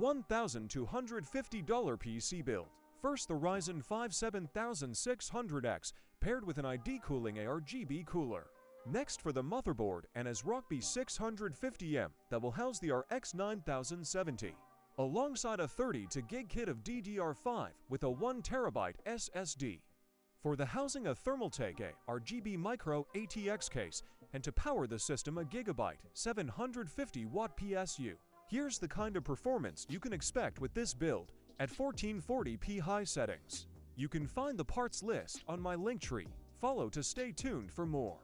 $1,250 PC build. First, the Ryzen 5 7600X paired with an ID cooling ARGB cooler. Next, for the motherboard, an ASRock B650M that will house the RX 9070, alongside a 32GB kit of DDR5 with a 1TB SSD. For the housing, a Thermaltake RGB Micro ATX case, and to power the system, a Gigabyte 750W PSU. Here's the kind of performance you can expect with this build at 1440p high settings. You can find the parts list on my Linktree. Follow to stay tuned for more.